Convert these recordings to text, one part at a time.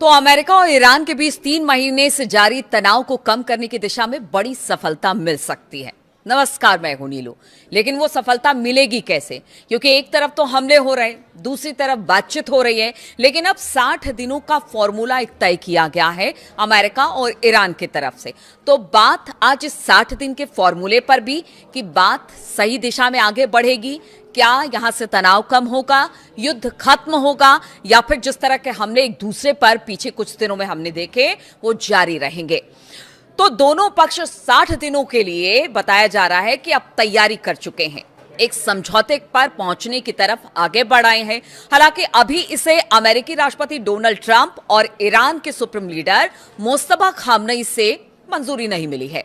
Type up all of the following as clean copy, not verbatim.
तो अमेरिका और ईरान के बीच 3 महीने से जारी तनाव को कम करने की दिशा में बड़ी सफलता मिल सकती है। नमस्कार, मैं हूं नीलू। लेकिन वो सफलता मिलेगी कैसे? क्योंकि एक तरफ तो हमले हो रहे हैं, दूसरी तरफ बातचीत हो रही है। लेकिन अब 60 दिनों का फॉर्मूला एक तय किया गया है अमेरिका और ईरान की तरफ से। तो बात आज इस 60 दिन के फॉर्मूले पर भी कि बात सही दिशा में आगे बढ़ेगी, क्या यहां से तनाव कम होगा, युद्ध खत्म होगा, या फिर जिस तरह के हमले एक दूसरे पर पिछले कुछ दिनों में हमने देखे वो जारी रहेंगे। तो दोनों पक्ष 60 दिनों के लिए बताया जा रहा है कि अब तैयारी कर चुके हैं, एक समझौते पर पहुंचने की तरफ आगे बढ़ आए हैं। हालांकि अभी इसे अमेरिकी राष्ट्रपति डोनाल्ड ट्रंप और ईरान के सुप्रीम लीडर मुस्तफा खामनेई से मंजूरी नहीं मिली है।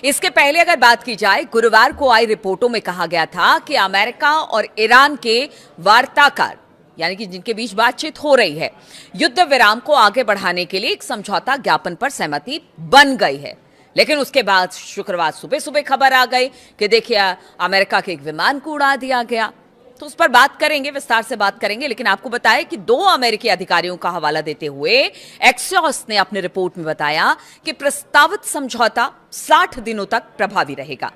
इसके पहले अगर बात की जाए, गुरुवार को आई रिपोर्टों में कहा गया था कि अमेरिका और ईरान के वार्ताकार, यानी कि जिनके बीच बातचीत हो रही है, युद्ध विराम को आगे बढ़ाने के लिए एक समझौता ज्ञापन पर सहमति बन गई है। लेकिन उसके बाद शुक्रवार सुबह सुबह खबर आ गई कि देखिए अमेरिका के एक विमान को उड़ा दिया गया। तो उस पर बात करेंगे, विस्तार से बात करेंगे। लेकिन आपको बताएं कि 2 अमेरिकी अधिकारियों का हवाला देते हुए एक्सियोस ने अपनी रिपोर्ट में बताया कि प्रस्तावित समझौता 60 दिनों तक प्रभावी रहेगा।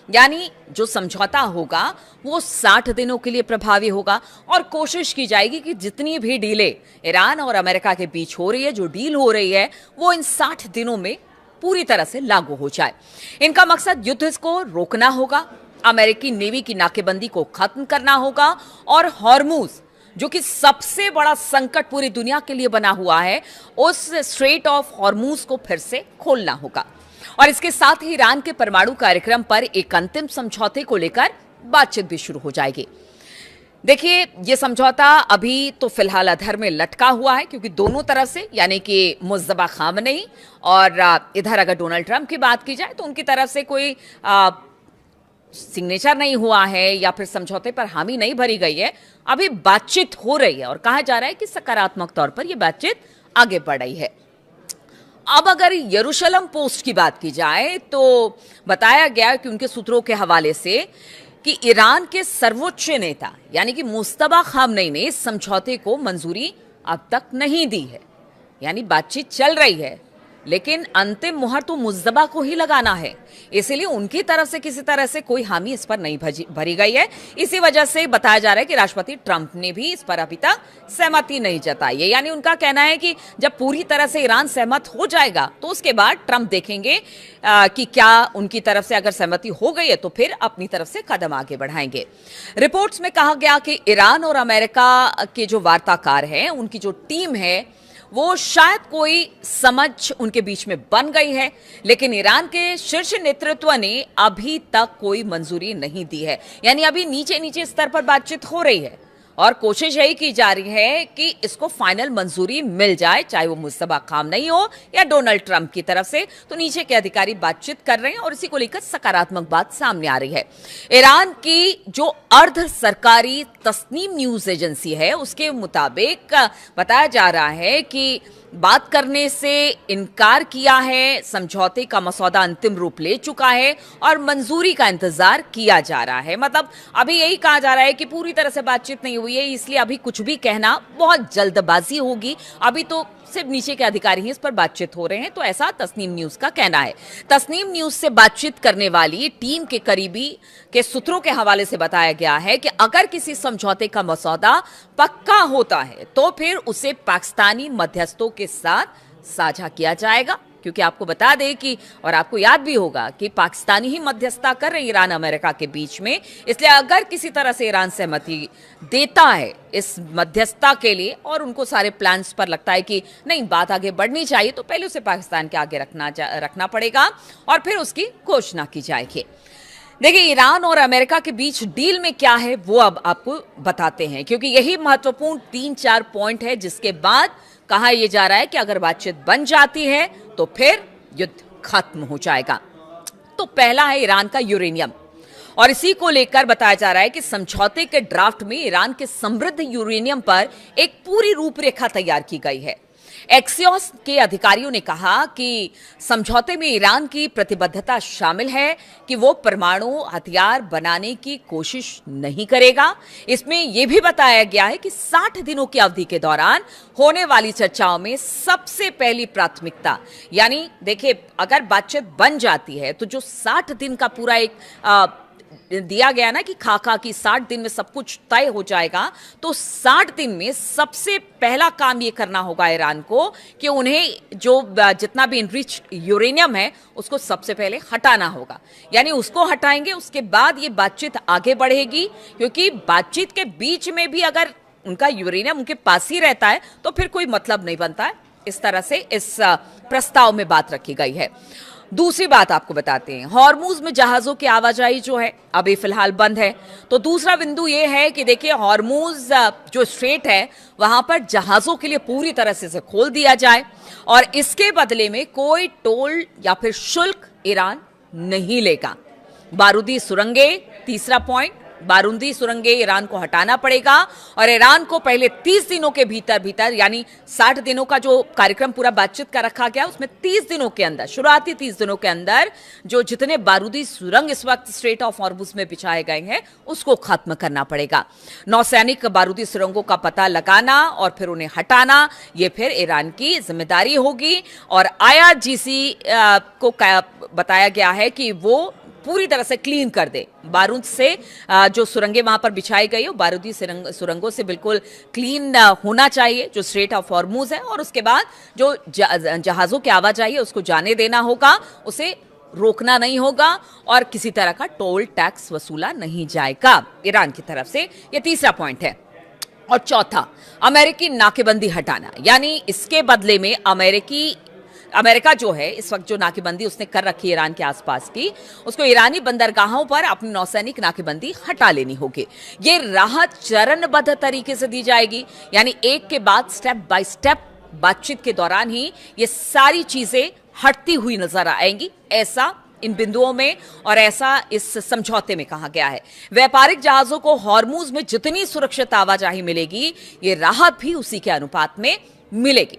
यानी जो समझौता होगा वो 60 दिनों के लिए प्रभावी होगा और कोशिश की जाएगी कि जितनी भी डीलें ईरान और अमेरिका के बीच हो रही है, जो डील हो रही है, वो इन 60 दिनों में पूरी तरह से लागू हो जाए। इनका मकसद युद्ध को रोकना होगा, अमेरिकी नेवी की नाकेबंदी को खत्म करना होगा और हॉर्मूज, जो कि सबसे बड़ा संकट पूरी दुनिया के लिए बना हुआ है, उस स्ट्रेट ऑफ हॉर्मूज को फिर से खोलना होगा। और इसके साथ ही ईरान के परमाणु कार्यक्रम पर एक अंतिम समझौते को लेकर बातचीत भी शुरू हो जाएगी। देखिए, यह समझौता अभी तो फिलहाल अधर में लटका हुआ है, क्योंकि दोनों तरफ से, यानी कि मुस्तफा खामनेई और इधर अगर डोनाल्ड ट्रंप की बात की जाए तो उनकी तरफ से कोई सिग्नेचर नहीं हुआ है या फिर समझौते पर हामी नहीं भरी गई है। अभी बातचीत हो रही है और कहा जा रहा है कि सकारात्मक तौर पर यह बातचीत आगे बढ़ रही है। अब अगर यरूशलेम पोस्ट की बात की जाए तो बताया गया कि उनके सूत्रों के हवाले से कि ईरान के सर्वोच्च नेता यानी कि मुस्तफा खामनेई ने इस समझौते को मंजूरी अब तक नहीं दी है। यानी बातचीत चल रही है, लेकिन अंतिम मुहर तो मुस्तफा को ही लगाना है। इसीलिए उनकी तरफ से किसी तरह से कोई हामी इस पर नहीं भरी गई है। इसी वजह से बताया जा रहा है कि राष्ट्रपति ट्रंप ने भी इस पर अभी तक सहमति नहीं जताई है। यानी उनका कहना है कि जब पूरी तरह से ईरान सहमत हो जाएगा तो उसके बाद ट्रंप देखेंगे कि क्या उनकी तरफ से अगर सहमति हो गई है तो फिर अपनी तरफ से कदम आगे बढ़ाएंगे। रिपोर्ट्स में कहा गया कि ईरान और अमेरिका के जो वार्ताकार हैं, उनकी जो टीम है, वो शायद कोई समझ उनके बीच में बन गई है, लेकिन ईरान के शीर्ष नेतृत्व ने अभी तक कोई मंजूरी नहीं दी है। यानी अभी नीचे नीचे स्तर पर बातचीत हो रही है और कोशिश यही की जा रही है कि इसको फाइनल मंजूरी मिल जाए, चाहे वो मुस्तफा खामनेई हो या डोनाल्ड ट्रंप की तरफ से। तो नीचे के अधिकारी बातचीत कर रहे हैं और इसी को लेकर सकारात्मक बात सामने आ रही है। ईरान की जो अर्ध सरकारी तस्नीम न्यूज एजेंसी है, उसके मुताबिक बताया जा रहा है कि बात करने से इनकार किया है, समझौते का मसौदा अंतिम रूप ले चुका है और मंजूरी का इंतजार किया जा रहा है। मतलब अभी यही कहा जा रहा है कि पूरी तरह से बातचीत नहीं हुई है, इसलिए अभी कुछ भी कहना बहुत जल्दबाजी होगी। अभी तो सिर्फ नीचे के अधिकारी ही इस पर बातचीत हो रहे हैं, तो ऐसा तस्नीम न्यूज का कहना है। तस्नीम न्यूज से बातचीत करने वाली टीम के करीबी के सूत्रों के हवाले से बताया गया है कि अगर किसी समझौते का मसौदा पक्का होता है तो फिर उसे पाकिस्तानी मध्यस्थों के साथ साझा किया जाएगा। क्योंकि आपको बता दें कि, और आपको याद भी होगा कि पाकिस्तानी ही मध्यस्थता कर रहे ईरान अमेरिका के बीच में, इसलिए अगर किसी तरह से ईरान सहमति देता है इस मध्यस्थता के लिए और उनको सारे प्लान्स पर लगता है कि नहीं बात आगे बढ़नी चाहिए, तो पहले उसे पाकिस्तान के आगे रखना पड़ेगा और फिर उसकी घोषणा की जाएगी। देखिए, ईरान और अमेरिका के बीच डील में क्या है वो अब आपको बताते हैं, क्योंकि यही महत्वपूर्ण 3-4 पॉइंट है जिसके बाद कहा यह जा रहा है कि अगर बातचीत बन जाती है तो फिर युद्ध खत्म हो जाएगा। तो पहला है ईरान का यूरेनियम। और इसी को लेकर बताया जा रहा है कि समझौते के ड्राफ्ट में ईरान के समृद्ध यूरेनियम पर एक पूरी रूपरेखा तैयार की गई है। एक्सियोस के अधिकारियों ने कहा कि समझौते में ईरान की प्रतिबद्धता शामिल है कि वो परमाणु हथियार बनाने की कोशिश नहीं करेगा। इसमें यह भी बताया गया है कि 60 दिनों की अवधि के दौरान होने वाली चर्चाओं में सबसे पहली प्राथमिकता, यानी देखिए अगर बातचीत बन जाती है तो जो 60 दिन का पूरा एक दिया गया ना कि खाका की 60 दिन में सब कुछ तय हो जाएगा, तो 60 दिन में सबसे पहला काम ये करना होगा ईरान को कि उन्हें जो जितना भी इनरिच्ड यूरेनियम है उसको सबसे पहले हटाना होगा। यानी उसको हटाएंगे, उसके बाद ये बातचीत आगे बढ़ेगी, क्योंकि बातचीत के बीच में भी अगर उनका यूरेनियम उनके पास ही रहता है तो फिर कोई मतलब नहीं बनता है। इस तरह से इस प्रस्ताव में बात रखी गई है। दूसरी बात आपको बताते हैं, हॉर्मूज में जहाजों की आवाजाही जो है अभी फिलहाल बंद है। तो दूसरा बिंदु यह है कि देखिए हॉर्मूज जो स्ट्रेट है वहां पर जहाजों के लिए पूरी तरह से इसे खोल दिया जाए और इसके बदले में कोई टोल या फिर शुल्क ईरान नहीं लेगा। बारूदी सुरंगें, तीसरा पॉइंट, बारूदी सुरंगें ईरान को हटाना पड़ेगा और ईरान को पहले 30 दिनों के भीतर यानी 60 दिनों का जो कार्यक्रम पूरा बातचीत का रखा गया उसमें 30 दिनों के अंदर, शुरुआती 30 दिनों के अंदर जो जितने बारूदी सुरंग इस वक्त स्ट्रेट ऑफ हॉर्मुज में बिछाए गए हैं उसको खत्म करना पड़ेगा। नौसैनिक बारूदी सुरंगों का पता लगाना और फिर उन्हें हटाना, यह फिर ईरान की जिम्मेदारी होगी। और IRGC को बताया गया है कि वो पूरी तरह से क्लीन कर दे बारूद से, जो सुरंगें वहां पर बिछाई गई हो बारूदी सुरंगों से बिल्कुल क्लीन होना चाहिए जो स्ट्रेट ऑफ हॉर्मुज है। और उसके बाद जो जहाजों की आवाजाही है उसको जाने देना होगा, उसे रोकना नहीं होगा और किसी तरह का टोल टैक्स वसूला नहीं जाएगा ईरान की तरफ से। यह तीसरा पॉइंट है। और चौथा, अमेरिकी नाकेबंदी हटाना, यानी इसके बदले में अमेरिका जो है इस वक्त जो नाकेबंदी उसने कर रखी है ईरान के आसपास की, उसको ईरानी बंदरगाहों पर अपनी नौसैनिक नाकेबंदी हटा लेनी होगी। ये राहत चरणबद्ध तरीके से दी जाएगी, यानी एक के बाद स्टेप बाय स्टेप बातचीत के दौरान ही ये सारी चीजें हटती हुई नजर आएंगी, ऐसा इन बिंदुओं में और ऐसा इस समझौते में कहा गया है। व्यापारिक जहाजों को हॉर्मुज में जितनी सुरक्षित आवाजाही मिलेगी, ये राहत भी उसी के अनुपात में मिलेगी।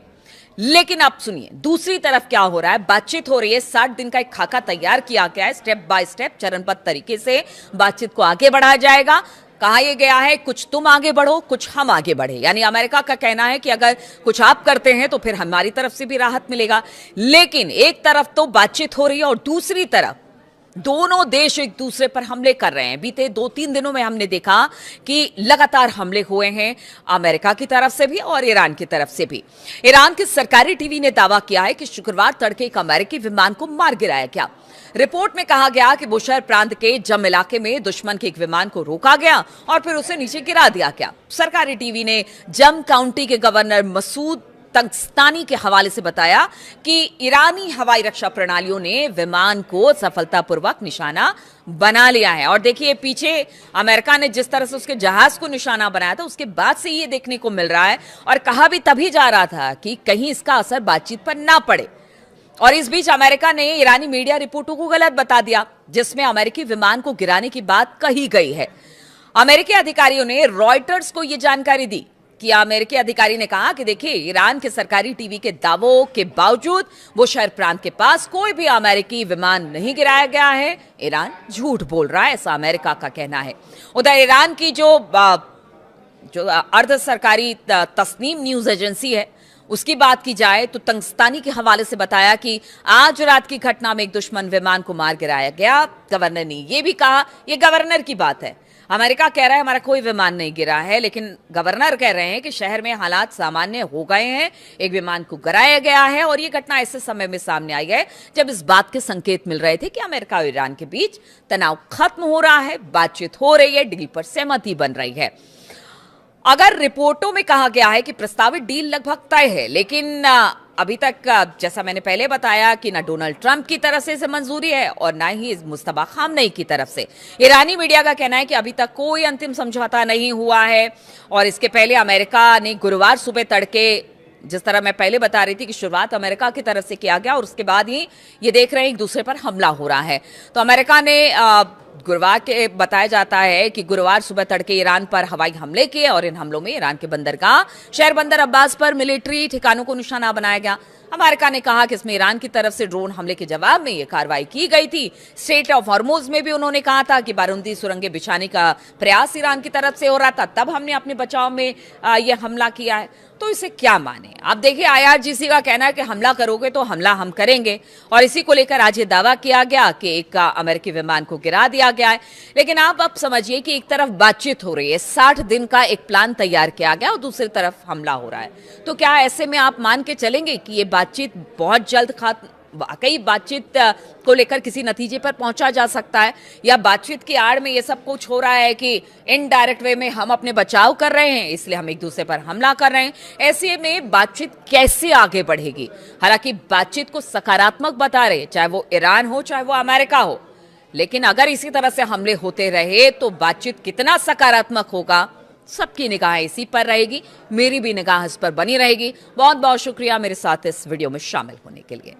लेकिन अब सुनिए दूसरी तरफ क्या हो रहा है। बातचीत हो रही है, 60 दिन का एक खाका तैयार किया गया है, स्टेप बाय स्टेप चरणबद्ध तरीके से बातचीत को आगे बढ़ाया जाएगा। कहा यह गया है कुछ तुम आगे बढ़ो कुछ हम आगे बढ़े, यानी अमेरिका का कहना है कि अगर कुछ आप करते हैं तो फिर हमारी तरफ से भी राहत मिलेगा। लेकिन एक तरफ तो बातचीत हो रही है और दूसरी तरफ दोनों देश एक दूसरे पर हमले कर रहे हैं। बीते 2-3 दिनों में हमने देखा कि लगातार हमले हुए हैं अमेरिका की तरफ से भी और ईरान की तरफ से भी। ईरान के सरकारी टीवी ने दावा किया है कि शुक्रवार तड़के एक अमेरिकी विमान को मार गिराया गया। रिपोर्ट में कहा गया कि बुशहर प्रांत के जम इलाके में दुश्मन के एक विमान को रोका गया और फिर उसे नीचे गिरा दिया गया। सरकारी टीवी ने जम काउंटी के गवर्नर मसूद तंगस्तानी के हवाले से बताया कि ईरानी हवाई रक्षा प्रणालियों ने विमान को सफलतापूर्वक निशाना बना लिया है। और देखिए पीछे अमेरिका ने जिस तरह से उसके जहाज को निशाना बनाया था उसके बाद से ये देखने को मिल रहा है और कहा भी तभी जा रहा था कि कहीं इसका असर बातचीत पर ना पड़े। और इस बीच अमेरिका ने ईरानी मीडिया रिपोर्टों को गलत बता दिया जिसमें अमेरिकी विमान को गिराने की बात कही गई है। अमेरिकी अधिकारियों ने रॉयटर्स को यह जानकारी दी कि अमेरिकी अधिकारी ने कहा कि देखिए ईरान के सरकारी टीवी के दावों के बावजूद बुशहर प्रांत के पास कोई भी अमेरिकी विमान नहीं गिराया गया है, ईरान झूठ बोल रहा है, ऐसा अमेरिका का कहना है। उधर ईरान की जो अर्ध सरकारी तस्नीम न्यूज एजेंसी है उसकी बात की जाए तो तंगस्तानी के हवाले से बताया कि आज रात की घटना में एक दुश्मन विमान को मार गिराया गया। गवर्नर ने यह भी कहा, यह गवर्नर की बात है, अमेरिका कह रहा है हमारा कोई विमान नहीं गिरा है, लेकिन गवर्नर कह रहे हैं कि शहर में हालात सामान्य हो गए हैं, एक विमान को गिराया गया है। और यह घटना ऐसे समय में सामने आई है जब इस बात के संकेत मिल रहे थे कि अमेरिका और ईरान के बीच तनाव खत्म हो रहा है, बातचीत हो रही है, डील पर सहमति बन रही है। अगर रिपोर्टों में कहा गया है कि प्रस्तावित डील लगभग तय है, लेकिन अभी तक जैसा मैंने पहले बताया कि ना डोनाल्ड ट्रंप की तरफ से इसे मंजूरी है और ना ही मुस्तफा खामनेई की तरफ से। ईरानी मीडिया का कहना है कि अभी तक कोई अंतिम समझौता नहीं हुआ है। और इसके पहले अमेरिका ने गुरुवार सुबह तड़के, जिस तरह मैं पहले बता रही थी कि शुरुआत अमेरिका की तरफ से किया गया और उसके बाद ही ये देख रहे हैं एक दूसरे पर हमला हो रहा है, तो अमेरिका ने गुरुवार के बताया जाता है कि गुरुवार सुबह तड़के ईरान पर हवाई हमले किए और इन हमलों में ईरान के बंदरगाह शहर बंदर अब्बास पर मिलिट्री ठिकानों को निशाना बनाया गया। अमेरिका ने कहा कि इसमें ईरान की तरफ से ड्रोन हमले के जवाब में यह कार्रवाई की गई थी। स्ट्रेट ऑफ हॉर्मुज में भी उन्होंने कहा था कि बारूदी सुरंगें बिछाने का प्रयास ईरान की तरफ से हो रहा था, तब हमने अपने बचाव में यह हमला किया है। तो इसे क्या माने? आप देखिए, IRGC का कहना है कि हमला करोगे तो हमला हम करेंगे, और इसी को लेकर आज ये दावा किया गया कि एक अमेरिकी विमान को गिरा दिया गया है। लेकिन आप अब समझिए कि एक तरफ बातचीत हो रही है, 60 दिन का एक प्लान तैयार किया गया, और दूसरी तरफ हमला हो रहा है। तो क्या ऐसे में आप मान के चलेंगे कि ये बातचीत बहुत जल्द वाकई बातचीत को लेकर किसी नतीजे पर पहुंचा जा सकता है, या बातचीत की आड़ में ये सब कुछ हो रहा है कि इनडायरेक्ट वे में हम अपने बचाव कर रहे हैं, इसलिए हम एक दूसरे पर हमला कर रहे हैं? ऐसे में बातचीत कैसे आगे बढ़ेगी? हालांकि बातचीत को सकारात्मक बता रहे, चाहे वो ईरान हो चाहे वो अमेरिका हो, लेकिन अगर इसी तरह से हमले होते रहे तो बातचीत कितना सकारात्मक होगा, सबकी निगाह इसी पर रहेगी। मेरी भी निगाह इस पर बनी रहेगी। बहुत बहुत शुक्रिया मेरे साथ इस वीडियो में शामिल होने के लिए।